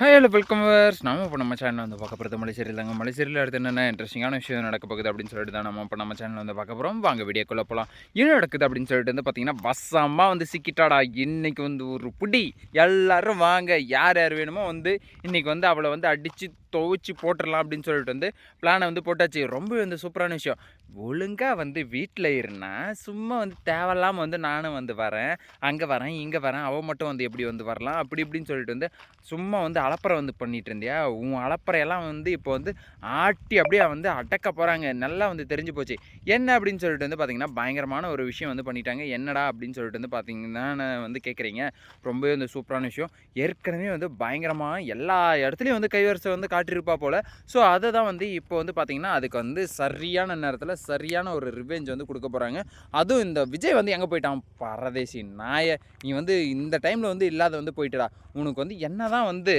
Hi hello welcome verse நம்ம இப்போ நம்ம சேனல் வந்து பார்க்க போகிறது மலைச்சேரியில் தாங்க. மலைச்சேரியில் அடுத்து என்னென்ன இன்ட்ரெஸ்டிங்கான விஷயம் நடக்க போகுது அப்படின்னு சொல்லிட்டு தான் நம்ம இப்போ நம்ம சேனல் வந்து பார்க்க போகிறோம். வாங்க வீடியோக்குள்ளே போகலாம். என்ன நடக்குது அப்படின்னு சொல்லிட்டு வந்து பார்த்தீங்கன்னா, பஸ் அம்மா வந்து சிக்கிட்டாடா. இன்னைக்கு வந்து ஒரு புடி எல்லாரும் வாங்க, யார் யார் வேணுமோ வந்து இன்னைக்கு வந்து அவளை வந்து அடித்து துவைச்சி போட்டுடலாம் அப்படின்னு சொல்லிட்டு வந்து பிளானை வந்து போட்டாச்சு. ரொம்ப வந்து சூப்பரான விஷயம். ஒழுங்காக வந்து வீட்டில் இருந்தால் சும்மா வந்து தேவையில்லாமல் வந்து நானும் வந்து வரேன், அங்கே வரேன், இங்கே வரேன், அவள் மட்டும் வந்து எப்படி வந்து வரலாம் அப்படி இப்படின்னு சொல்லிட்டு வந்து சும்மா வந்து அலப்பறை வந்து பண்ணிட்டு இருந்தியா? உன் அலப்பறையெல்லாம் வந்து இப்போ வந்து ஆட்டி அப்படியே வந்து அடக்க போகிறாங்க. நல்லா வந்து தெரிஞ்சு போச்சு. என்ன அப்படின்னு சொல்லிட்டு வந்து பார்த்தீங்கன்னா, பயங்கரமான ஒரு விஷயம் வந்து பண்ணிட்டாங்க. என்னடா அப்படின்னு சொல்லிட்டு வந்து பார்த்தீங்கன்னா வந்து கேட்குறீங்க. ரொம்பவே வந்து சூப்பரான விஷயம். ஏற்கனவே வந்து பயங்கரமா எல்லா இடத்துலையும் வந்து கைவரிசை வந்து காட்டியிருப்பா போல. ஸோ அதை தான் வந்து இப்போ வந்து பார்த்தீங்கன்னா, அதுக்கு வந்து சரியான நேரத்தில் சரியான ஒரு ரிவெஞ்ச் வந்து கொடுக்க போகிறாங்க. அதுவும் இந்த விஜய் வந்து எங்கே போயிட்டான்? பரதேசி நாய! நீ வந்து இந்த டைமில் வந்து இல்லாத வந்து போயிட்டடா. உனக்கு வந்து என்ன தான் வந்து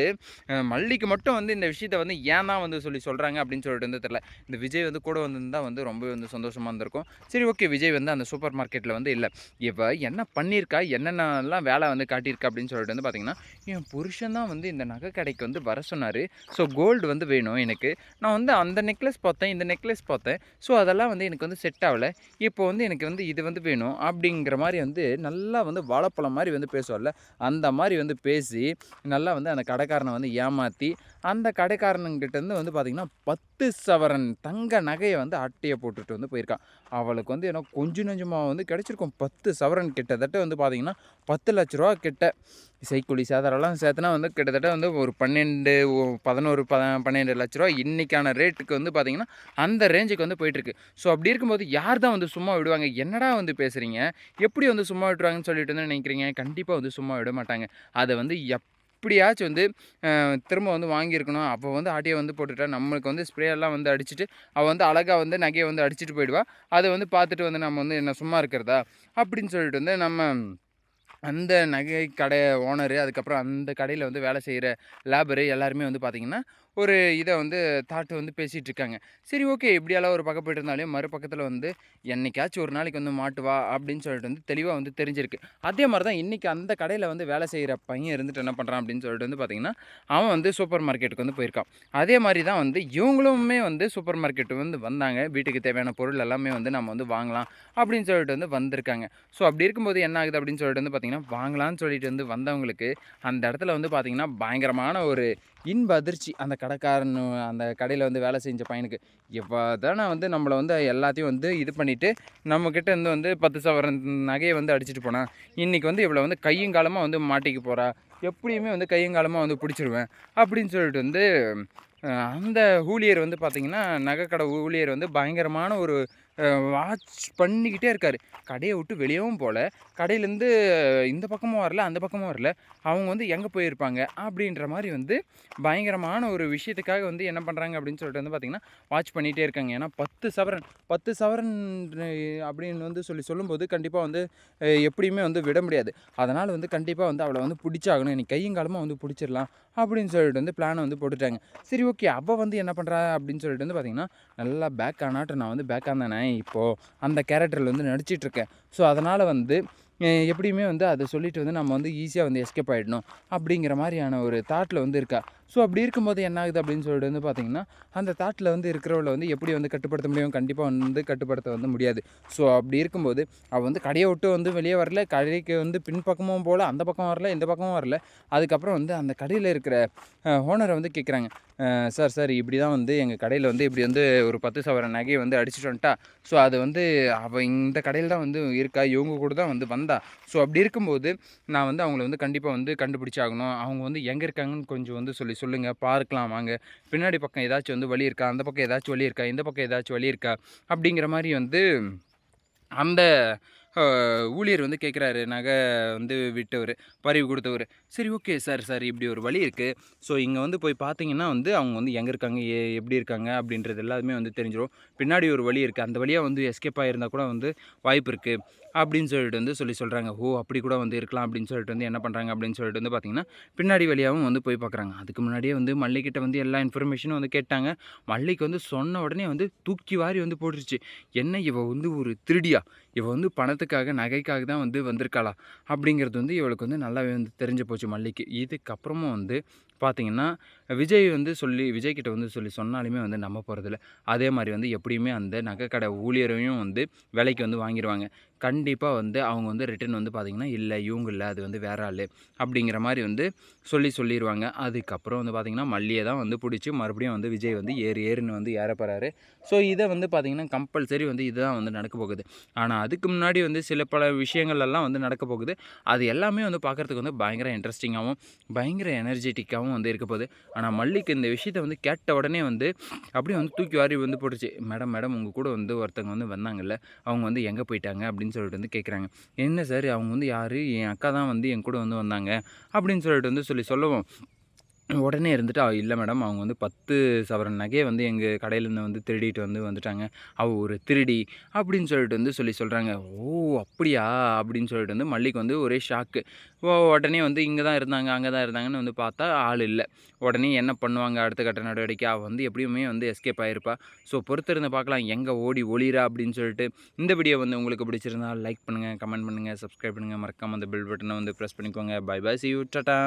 மல்லிக்கு மட்டும் வந்து இந்த விஷயத்த வந்து ஏன் தான் வந்து சொல்கிறாங்க அப்படின்னு சொல்லிட்டு வந்து தெரில. இந்த விஜய் வந்து கூட வந்திருந்தா வந்து ரொம்பவே வந்து சந்தோஷமாக இருந்திருக்கும். சரி ஓகே, விஜய் வந்து அந்த சூப்பர் மார்க்கெட்டில் வந்து இல்லை. இவ என்ன பண்ணியிருக்கா, என்னென்னலாம் வேலை வந்து காட்டியிருக்கா அப்படின்னு சொல்லிட்டு வந்து பார்த்தீங்கன்னா, என் புருஷன் தான் வந்து இந்த நகை கடைக்கு வந்து வர சொன்னார். ஸோ கோல்டு வந்து வேணும் எனக்கு. நான் வந்து அந்த நெக்லஸ் பார்த்தேன், இந்த நெக்லஸ் பார்த்தேன். ஸோ அதெல்லாம் வந்து எனக்கு வந்து செட் ஆகலை. இப்போ வந்து எனக்கு வந்து இது வந்து வேணும் அப்படிங்கிற மாதிரி வந்து நல்லா வந்து வாழைப்பழம் மாதிரி வந்து பேசுவார்ல, அந்த மாதிரி வந்து பேசி நல்லா வந்து அந்த கடைக்காரனை வந்து ஏமாற்றி அந்த கடைக்காரனுங்கிட்டேருந்து வந்து பார்த்திங்கன்னா 10 சவரன் தங்க நகையை வந்து அட்டையை போட்டுட்டு வந்து போயிருக்கான். அவளுக்கு வந்து ஏன்னா கொஞ்சம் நெஞ்சமாக வந்து கிடச்சிருக்கும். 10 சவரன் கிட்டத்தட்ட வந்து பார்த்திங்கன்னா 10 லட்ச ரூபா கிட்ட. செய்கூலி சேதாரம்லாம் சேர்த்துனா வந்து கிட்டத்தட்ட வந்து ஒரு 12 11 12 லட்ச ரூபா இன்றைக்கான ரேட்டுக்கு வந்து பார்த்திங்கன்னா அந்த ரேஞ்சுக்கு வந்து போயிட்டுருக்கு. ஸோ அப்படி இருக்கும்போது யார் தான் வந்து சும்மா விடுவாங்க? என்னடா வந்து பேசுகிறீங்க? எப்படி வந்து சும்மா விட்டுருவாங்கன்னு சொல்லிட்டு வந்து நினைக்கிறீங்க? கண்டிப்பாக வந்து சும்மா விட மாட்டாங்க. அதை வந்து எப்படியாச்சும் வந்து திரும்ப வந்து வாங்கியிருக்கணும். அப்போ வந்து ஆட்டியை வந்து போட்டுட்டா நம்மளுக்கு வந்து ஸ்ப்ரே எல்லாம் வந்து அடிச்சுட்டு அவள் வந்து அழகாக வந்து நகையை வந்து அடிச்சுட்டு போயிடுவா. அதை வந்து பார்த்துட்டு வந்து நம்ம வந்து என்ன சும்மா இருக்கிறதா அப்படின்னு சொல்லிட்டு வந்து நம்ம அந்த நகை கடை ஓனரு, அதுக்கப்புறம் அந்த கடையில் வந்து வேலை செய்கிற லேபரு எல்லாருமே வந்து பார்த்திங்கன்னா, ஒரு இதை வந்து தாட்டு வந்து பேசிகிட்டு இருக்காங்க. சரி ஓகே, இப்படியெல்லாம் ஒரு பக்கம் போயிட்டு இருந்தாலும் மறுபக்கத்தில் வந்து என்னைக்காச்சும் ஒரு நாளைக்கு வந்து மாட்டுவா அப்படின்னு சொல்லிட்டு வந்து தெளிவாக வந்து தெரிஞ்சிருக்கு. அதே மாதிரி தான் இன்றைக்கி அந்த கடையில் வந்து வேலை செய்கிற பையன் இருந்துட்டு என்ன பண்ணுறான் அப்படின்னு சொல்லிட்டு வந்து பார்த்திங்கன்னா, அவன் வந்து சூப்பர் மார்க்கெட்டுக்கு வந்து போயிருக்கான். அதே மாதிரி தான் வந்து இவங்களுமே வந்து சூப்பர் மார்க்கெட்டு வந்து வந்தாங்க. வீட்டுக்கு தேவையான பொருள் எல்லாமே வந்து நம்ம வந்து வாங்கலாம் அப்படின்னு சொல்லிட்டு வந்து வந்திருக்காங்க. ஸோ அப்படி இருக்கும்போது என்ன ஆகுது அப்படின்னு சொல்லிட்டு வந்து பார்த்திங்கன்னா, வாங்கலான்னு சொல்லிட்டு வந்து வந்தவங்களுக்கு அந்த இடத்துல வந்து பார்த்திங்கன்னா, பயங்கரமான ஒரு இன்ப அதிர்ச்சி. அந்த கடைக்காரன் அந்த கடையில் வந்து வேலை செஞ்ச பையனுக்கு. இவ தானே வந்து நம்மளை வந்து எல்லாத்தையும் வந்து இது பண்ணிவிட்டு நம்மக்கிட்ட இருந்து வந்து 10 சவரன் நகையை வந்து அடிச்சுட்டு போனா, இன்றைக்கி வந்து இவளை வந்து கையும் காலமாக வந்து மாட்டிக்க போகிறா. எப்படியுமே வந்து கையும் காலமாக வந்து பிடிச்சிருவேன் அப்படின்னு சொல்லிட்டு வந்து அந்த ஊழியர் வந்து பார்த்திங்கன்னா, நகைக்கடை ஊழியர் வந்து பயங்கரமான ஒரு வாட்ச் பண்ணிக்கிட்டே இருக்கார். கடையை விட்டு வெளியவும் போகல, கடையிலேருந்து இந்த பக்கமும் வரல, அந்த பக்கமும் வரல. அவங்க வந்து எங்கே போயிருப்பாங்க அப்படின்ற மாதிரி வந்து பயங்கரமான ஒரு விஷயத்துக்காக வந்து என்ன பண்ணுறாங்க அப்படின்னு சொல்லிட்டு வந்து பார்த்திங்கன்னா, வாட்ச் பண்ணிகிட்டே இருக்காங்க. ஏன்னா 10 சவரன் அப்படின்னு வந்து சொல்லும்போது கண்டிப்பாக வந்து எப்படியுமே வந்து விட முடியாது. அதனால் வந்து கண்டிப்பாக வந்து அவளை வந்து பிடிச்சாகணும். இன்னைக்கு கையும் காலமாக வந்து பிடிச்சிடலாம் அப்படின்னு சொல்லிட்டு வந்து பிளானை வந்து போட்டுட்டாங்க. சரி ஓகே, அவள் வந்து என்ன பண்ணுறா அப்படின்னு சொல்லிட்டு வந்து பார்த்திங்கன்னா, நல்லா பேக் ஆனாட்டு நான் வந்து பேக் ஆனேனே இப்போது அந்த கேரக்டரில் வந்து நடிச்சிட்ருக்கேன். ஸோ அதனால் வந்து எப்படியுமே வந்து அதை சொல்லிட்டு வந்து நம்ம வந்து ஈஸியாக வந்து எஸ்கேப் ஆகிடணும் அப்படிங்கிற மாதிரியான ஒரு தாட்டில் வந்து இருக்கா. ஸோ அப்படி இருக்கும்போது என்ன ஆகுது அப்படின்னு சொல்லிட்டு வந்து பார்த்திங்கன்னா, அந்த தாட்டில் வந்து இருக்கிறவளை வந்து எப்படி வந்து கட்டுப்படுத்த முடியும்? கண்டிப்பாக வந்து கட்டுப்படுத்த வந்து முடியாது. ஸோ அப்படி இருக்கும்போது அவள் வந்து கடையை விட்டு வந்து வெளியே வரல, கடைக்கு வந்து பின்பக்கமும் போகல, அந்த பக்கம் வரல, இந்த பக்கமும் வரல. அதுக்கப்புறம் வந்து அந்த கடையில் இருக்கிற ஓனரை வந்து கேட்குறாங்க, சார் சார் இப்படி தான் வந்து எங்கள் கடையில் வந்து இப்படி வந்து ஒரு 10 சவரன் நகையை வந்து அடிச்சுட்டு வந்துட்டா. ஸோ அது வந்து அவள் இந்த கடையில் தான் வந்து இருக்கா, இவங்க கூட தான் வந்து வந்தா. ஸோ அப்படி இருக்கும்போது நான் வந்து அவங்கள வந்து கண்டிப்பாக வந்து கண்டுபிடிச்சாகணும். அவங்க வந்து எங்கே இருக்காங்கன்னு கொஞ்சம் வந்து சொல்லுங்கள், பார்க்கலாம் வாங்க. பின்னாடி பக்கம் ஏதாச்சும் வந்து வழி இருக்கா, அந்த பக்கம் ஏதாச்சும் வழி இருக்கா, இந்த பக்கம் ஏதாச்சும் வழி இருக்கா அப்படிங்கிற மாதிரி வந்து அந்த ஊழியர் வந்து கேட்குறாரு. நகை வந்து விட்டவர், பறிவு கொடுத்தவர். சரி ஓகே சார் சார் இப்படி ஒரு வழி இருக்குது. ஸோ இங்கே வந்து போய் பார்த்தீங்கன்னா வந்து அவங்க வந்து எங்கே இருக்காங்க, எப்படி இருக்காங்க அப்படின்றது எல்லாமே வந்து தெரிஞ்சிடும். பின்னாடி ஒரு வழி இருக்குது, அந்த வழியாக வந்து எஸ்கேப் ஆகியிருந்தால் கூட வந்து வாய்ப்பு இருக்குது அப்படின்னு சொல்லிட்டு வந்து சொல்கிறாங்க. ஓ அப்படி கூட வந்து இருக்கலாம் அப்படின்னு சொல்லிட்டு வந்து என்ன பண்ணுறாங்க அப்படின்னு சொல்லிட்டு வந்து பார்த்திங்கன்னா, பின்னாடி வழியாகவும் வந்து போய் பார்க்குறாங்க. அதுக்கு முன்னாடியே வந்து மல்லிகிட்ட வந்து எல்லா இன்ஃபர்மேஷனும் வந்து கேட்டாங்க. மல்லிக்கு வந்து சொன்ன உடனே வந்து தூக்கி வாரி வந்து போட்டுருச்சு. என்ன இவ வந்து ஒரு திருடியா? இவ வந்து பணத்துக்காக, நகைக்காக தான் வந்து வந்திருக்காளா? அப்படிங்கிறது வந்து இவளுக்கு வந்து நல்லாவே வந்து தெரிஞ்சு போச்சு மல்லிக்கு. இதுக்கப்புறமும் வந்து பார்த்தீங்கன்னா, விஜய் வந்து விஜய் கிட்ட வந்து சொன்னாலுமே வந்து நம்ப போறதில்ல. அதே மாரி வந்து எப்படியுமே அந்த நகைக்கடை ஊழியரையும் வந்து விலைக்கு வந்து வாங்கிருவாங்க. கண்டிப்பா வந்து அவங்க வந்து ரிட்டர்ன் வந்து பார்த்தீங்கன்னா, "இல்ல இவங்க இல்ல. அது வந்து வேற ஆளு." அப்படிங்கிற மாரி வந்து சொல்லிருவாங்க. அதுக்கப்புறம் வந்து பார்த்தீங்கன்னா, மல்லிய தான் வந்து புடிச்சு மறுபடியும் வந்து விஜய் வந்து ஏறுன்னு வந்து ஏற போறாரு. ஸோ இத வந்து பார்த்தீங்கன்னா, கம்பல்சரி வந்து இதுதான் வந்து நடக்க போகுது. ஆனா அதுக்கு முன்னாடி வந்து பல விஷயங்கள் எல்லாம் வந்து நடக்க போகுது. அது எல்லாமே வந்து பார்க்கறதுக்கு வந்து பயங்கர இன்ட்ரஸ்டிங்காவும், பயங்கர எனர்ஜெட்டிக்காவும் வந்து இருக்க போகுது. ஆனா மல்லிக்கு இந்த விஷயத்த வந்து கேட்ட உடனே வந்து அப்படியே வந்து தூக்கி வாரி வந்து போட்டுருச்சு. "மேடம், மேடம் உங்க கூட வந்து ஒருத்தவங்க வந்து வந்தாங்கல்ல, அவங்க வந்து எங்க போயிட்டாங்க?" அப்படின்னு சொல்லிட்டு வந்து கேட்குறாங்க. "என்ன சார் அவங்க வந்து யாரு? என் அக்கா தான் வந்து என் கூட வந்து வந்தாங்க." அப்படின்னு சொல்லிட்டு வந்து சொல்லவும் உடனே இருந்துட்டு, "இல்ல மேடம். அவங்க வந்து 10 சவரன் நகைய வந்து எங்க கடையிலேருந்து வந்து திருடிட்டு வந்துட்டாங்க. அவ ஒரு திருடி." அப்படின்னு சொல்லிட்டு வந்து சொல்றாங்க. "ஓ! அப்படியா?" அப்படின்னு சொல்லிட்டு வந்து மல்லிக்கு வந்து ஒரே ஷாக்கு. உடனே வந்து இங்க தான் இருந்தாங்க, அங்க தான் இருந்தாங்கன்னு வந்து பார்த்தா ஆள் இல்ல. உடனே என்ன பண்ணுவாங்க அடுத்த கட்ட நடவடிக்கை? அவ வந்து எப்படியுமே வந்து எஸ்கேப் ஆயிருப்பா. ஸோ பொறுத்திருந்து பார்க்கலாம். எங்க ஓடி ஒளியிறா அப்படின்னு சொல்லிட்டு. இந்த வீடியோ வந்து உங்களுக்கு பிடிச்சிருந்தா லைக் பண்ணுங்க, கமெண்ட் பண்ணுங்க, சப்ஸ்கிரைப் பண்ணுங்க. மறக்காம அந்த பெல் பட்டன வந்து பிரஸ் பண்ணிக்கோங்க. Bye bye. See you. Tata.